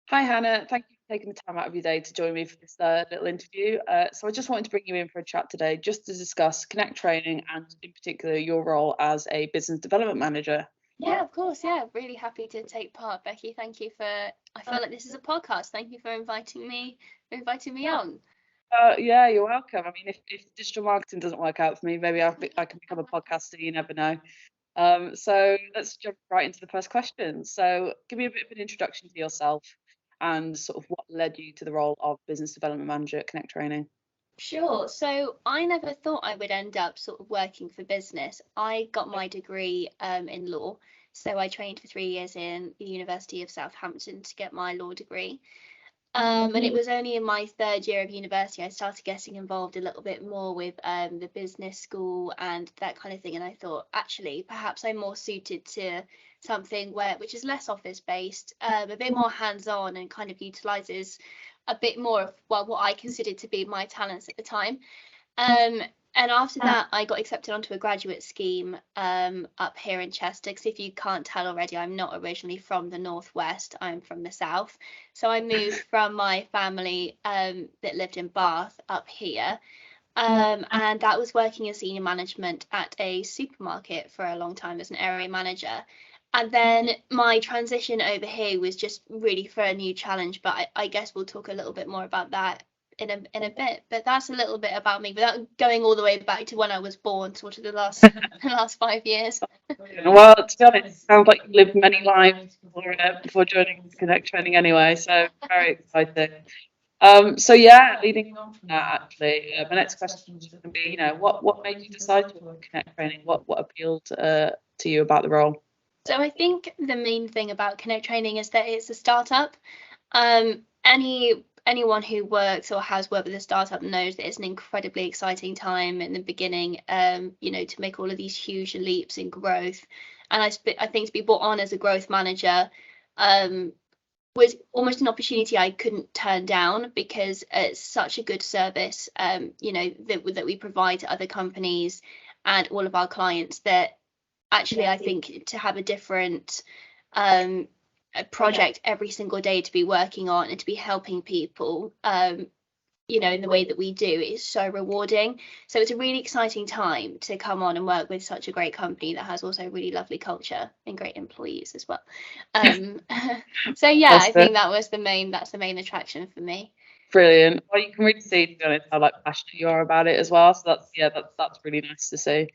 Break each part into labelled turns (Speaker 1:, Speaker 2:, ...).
Speaker 1: Hi, Hannah. Thank you for taking the time out of your day to join me for this little interview. So I just wanted to bring you in for a chat today just to discuss Connect training and in particular your role as a business development manager.
Speaker 2: Yeah, of course. Yeah, really happy to take part, Becky. Thank you for. I feel like this is a podcast. Thank you for inviting me on.
Speaker 1: Yeah, you're welcome. I mean, if digital marketing doesn't work out for me, maybe I can become a podcaster. You never know. So let's jump right into the first question. So give me a bit of an introduction to yourself and sort of what led you to the role of business development manager at Connect Training.
Speaker 2: Sure. So I never thought I would end up sort of working for business. I got my degree in law. So I trained for 3 years in the University of Southampton to get my law degree. And it was only in my third year of university I started getting involved a little bit more with the business school and that kind of thing. And I thought, actually, perhaps I'm more suited to something which is less office based, a bit more hands on, and kind of utilizes a bit more of what I considered to be my talents at the time. Um, and after that, I got accepted onto a graduate scheme up here in Chester. Because if you can't tell already, I'm not originally from the Northwest, I'm from the South. So I moved from my family that lived in Bath up here. And that was working as senior management at a supermarket for a long time as an area manager. And then my transition over here was just really for a new challenge, but I guess we'll talk a little bit more about that in a bit. But that's a little bit about me without going all the way back to when I was born, sort of the last 5 years.
Speaker 1: Well, to be honest, it sounds like you lived many lives before joining Connect Training anyway, so very exciting. So yeah, leading on from that, actually, my next question is going to be, what made you decide to join Connect Training? What appealed to you about the role?
Speaker 2: So I think the main thing about Connect Training is that it's a startup. Anyone who works or has worked with a startup knows that it's an incredibly exciting time in the beginning, to make all of these huge leaps in growth. And I think to be brought on as a growth manager um, was almost an opportunity I couldn't turn down because it's such a good service, that we provide to other companies and all of our clients that actually I think to have a different um, a project every single day to be working on and to be helping people, in the way that we do is so rewarding. So it's a really exciting time to come on and work with such a great company that has also really lovely culture and great employees as well. Um, so yeah,
Speaker 1: That's
Speaker 2: I think that's the main attraction for me.
Speaker 1: brilliant. Well, you can really see, to be honest, how passionate you are about it as well. So that's really nice to see.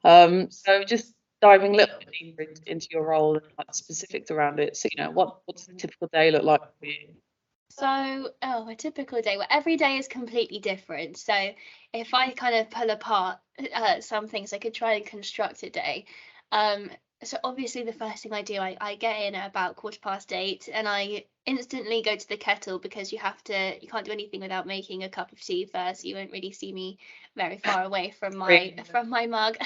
Speaker 1: So just diving a little bit deeper into your role and like specifics around it. So what does a typical day look like for you?
Speaker 2: So, a typical day. Well, every day is completely different. So, if I kind of pull apart some things, I could try and construct a day. Um, so obviously, the first thing I do, I get in at about 8:15, and I instantly go to the kettle because you can't do anything without making a cup of tea first. You won't really see me very far away from my
Speaker 1: Great.
Speaker 2: from my mug.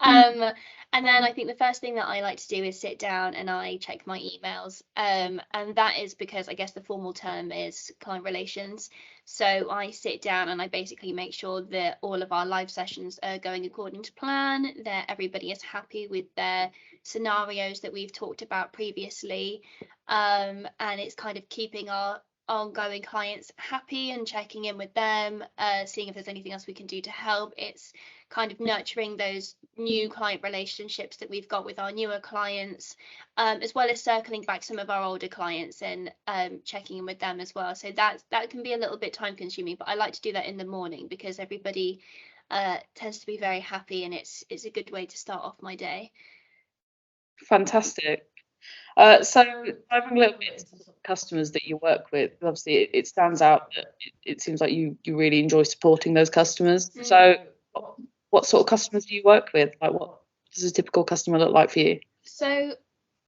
Speaker 2: um, and then I think the first thing that I like to do is sit down and I check my emails. And that is because I guess the formal term is client relations. So I sit down and I basically make sure that all of our live sessions are going according to plan, that everybody is happy with their scenarios that we've talked about previously. And it's kind of keeping our ongoing clients happy and checking in with them, seeing if there's anything else we can do to help. It's kind of nurturing those new client relationships that we've got with our newer clients, as well as circling back some of our older clients and checking in with them as well. So that can be a little bit time consuming, but I like to do that in the morning because everybody tends to be very happy and it's a good way to start off my day.
Speaker 1: Fantastic. So diving a little bit into the sort of customers that you work with, obviously it stands out that it seems like you really enjoy supporting those customers. So what sort of customers do you work with? Like what does a typical customer look like for you?
Speaker 2: So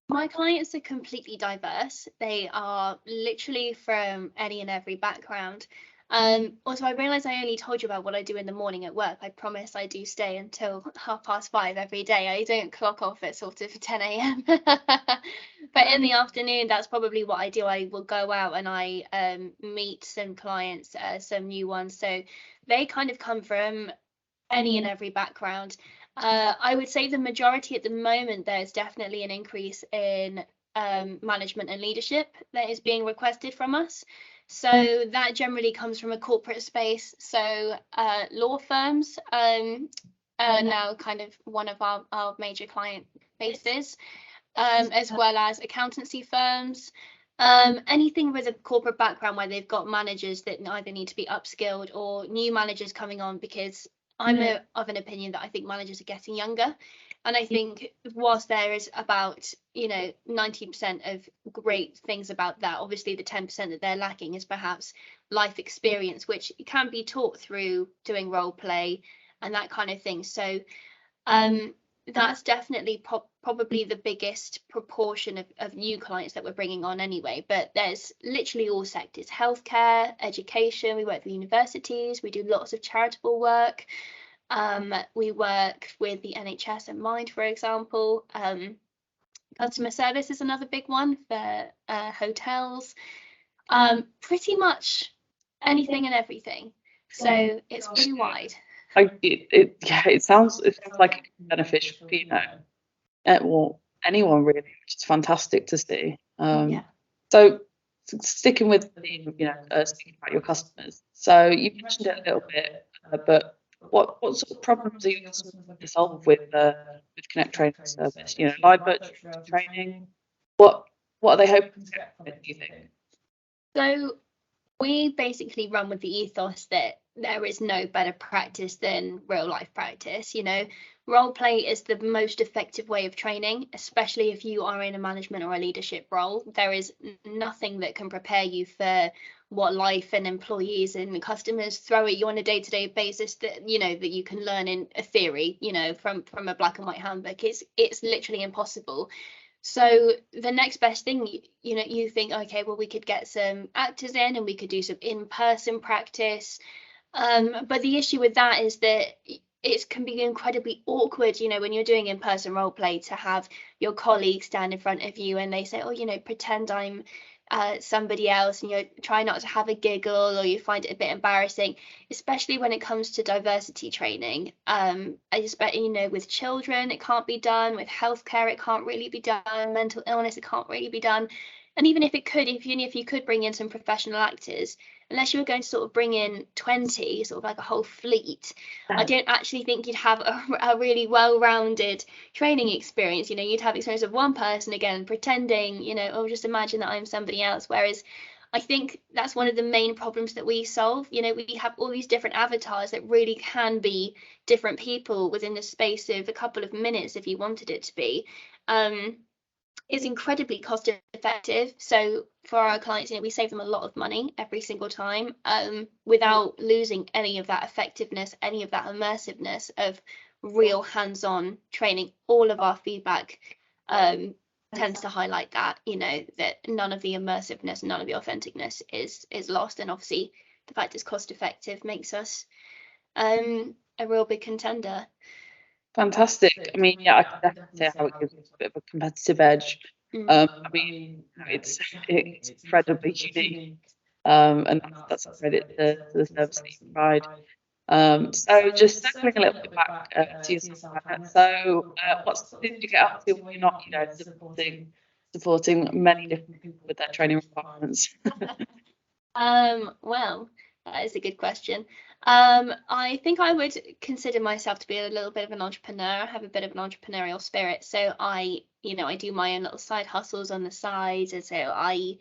Speaker 2: my clients are completely diverse. They are literally from any and every background. Also, I realise I only told you about what I do in the morning at work. I promise I do stay until 5:30 every day. I don't clock off at sort of 10 a.m. But in the afternoon, that's probably what I do. I will go out and I meet some clients, some new ones. So they kind of come from any and every background. I would say the majority at the moment, there's definitely an increase in management and leadership that is being requested from us. So that generally comes from a corporate space. So law firms are now kind of one of our major client bases, as well as accountancy firms. Anything with a corporate background where they've got managers that either need to be upskilled or new managers coming on, because I'm of an opinion that I think managers are getting younger. And I think whilst there is about, 90% of great things about that, obviously the 10% that they're lacking is perhaps life experience, which can be taught through doing role play and that kind of thing. So that's definitely probably the biggest proportion of new clients that we're bringing on anyway. But there's literally all sectors: healthcare, education. We work with universities. We do lots of charitable work. We work with the NHS and Mind, for example. Customer service is another big one for hotels. Pretty much anything and everything. So it's pretty wide.
Speaker 1: It sounds like it's beneficial for well, anyone really, which is fantastic to see. So sticking with the speaking about your customers. So you mentioned it a little bit, but what sort of problems are you looking to solve with Connect Training Service? Live virtual training. What are they hoping to get from it, do you think?
Speaker 2: So we basically run with the ethos that there is no better practice than real life practice. Role play is the most effective way of training, especially if you are in a management or a leadership role. There is nothing that can prepare you for what life and employees and customers throw at you on a day-to-day basis that you can learn in a theory, from a black and white handbook. It's literally impossible. So the next best thing, you think, okay, well, we could get some actors in and we could do some in-person practice. But the issue with that is that it can be incredibly awkward, when you're doing in-person role play, to have your colleagues stand in front of you and they say, oh, pretend I'm somebody else, and try not to have a giggle, or you find it a bit embarrassing, especially when it comes to diversity training. I just bet, with children, it can't be done. With healthcare, it can't really be done. Mental illness, it can't really be done. And even if it could, even if you could bring in some professional actors, unless you were going to sort of bring in 20, sort of like a whole fleet, I don't actually think you'd have a really well-rounded training experience. You'd have experience of one person, again, pretending, or just imagine that I'm somebody else. Whereas I think that's one of the main problems that we solve. We have all these different avatars that really can be different people within the space of a couple of minutes if you wanted it to be. It's incredibly cost effective. So for our clients, we save them a lot of money every single time, without losing any of that effectiveness, any of that immersiveness of real hands-on training. All of our feedback tends to highlight that, that none of the immersiveness, none of the authenticness is lost. And obviously the fact it's cost effective makes us a real big contender.
Speaker 1: Fantastic. I mean, I can definitely see how it gives us a bit of a competitive edge. I mean, it's incredibly unique, and that's a credit to the service that you provide. So just circling a little bit back to yourself, Hannah. So what did you get up to when you're not, supporting many different people with their training requirements?
Speaker 2: Well, that is a good question. I think I would consider myself to be a little bit of an entrepreneur. I have a bit of an entrepreneurial spirit, so I do my own little side hustles on the side, and so I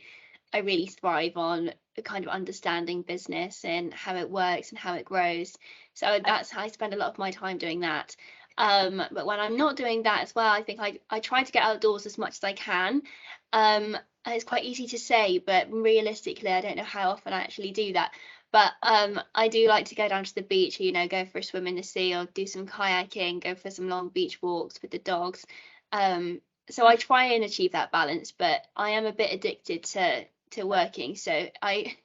Speaker 2: really thrive on kind of understanding business and how it works and how it grows. So that's how I spend a lot of my time doing that. But when I'm not doing that as well, I think I try to get outdoors as much as I can. It's quite easy to say, but realistically, I don't know how often I actually do that. But I do like to go down to the beach, go for a swim in the sea, or do some kayaking, go for some long beach walks with the dogs. So I try and achieve that balance, but I am a bit addicted to working, so I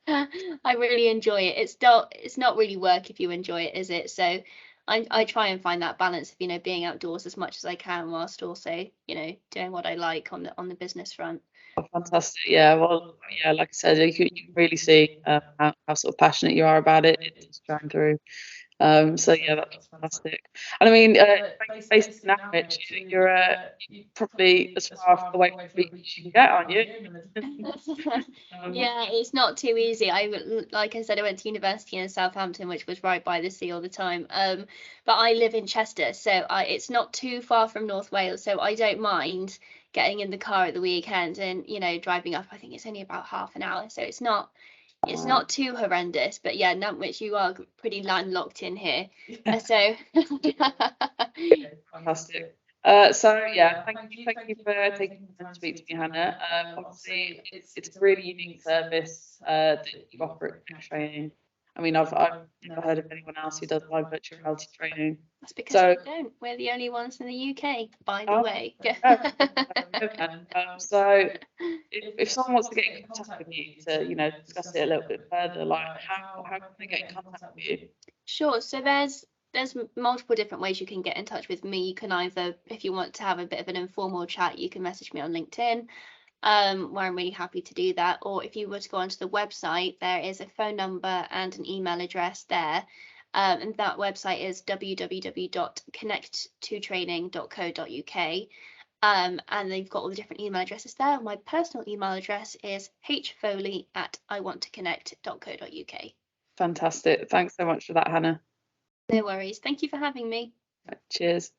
Speaker 2: I really enjoy it. It's not really work if you enjoy it, is it? So I try and find that balance of being outdoors as much as I can, whilst also doing what I like on the business front.
Speaker 1: Oh, fantastic. Yeah, well, like I said, you can really see how sort of passionate you are about it. It's shine through. So yeah, that's fantastic. And I mean, based in Norwich, you're probably as far away from the beach as you can get, aren't you?
Speaker 2: Yeah, it's not too easy. Like I said, I went to university in Southampton, which was right by the sea all the time. But I live in Chester, so it's not too far from North Wales, so I don't mind getting in the car at the weekend and, you know, driving up. I think it's only about half an hour, so it's not too horrendous. But yeah, Nantwich, you are pretty landlocked in here. So
Speaker 1: Fantastic. So yeah, thank you for taking the time to speak to me, Hannah. Obviously, it's a really unique service that you offer at Connect Training. I mean, I've never heard of anyone else who does live virtual reality training.
Speaker 2: that's because
Speaker 1: So,
Speaker 2: we don't. We're the only ones in the UK, by the
Speaker 1: oh,
Speaker 2: way.
Speaker 1: there we go. There we go then. So, if someone wants to get in contact with you to, discuss it a little bit further, like how can they get in contact with you?
Speaker 2: Sure. So there's multiple different ways you can get in touch with me. You can either, if you want to have a bit of an informal chat, you can message me on LinkedIn, where I'm really happy to do that. Or if you were to go onto the website, there is a phone number and an email address there. And that website is www.connect2training.co.uk. And they've got all the different email addresses there. My personal email address is hfoley@iwanttoconnect.co.uk.
Speaker 1: Fantastic. Thanks so much for that, Hannah.
Speaker 2: No worries. Thank you for having me.
Speaker 1: Cheers.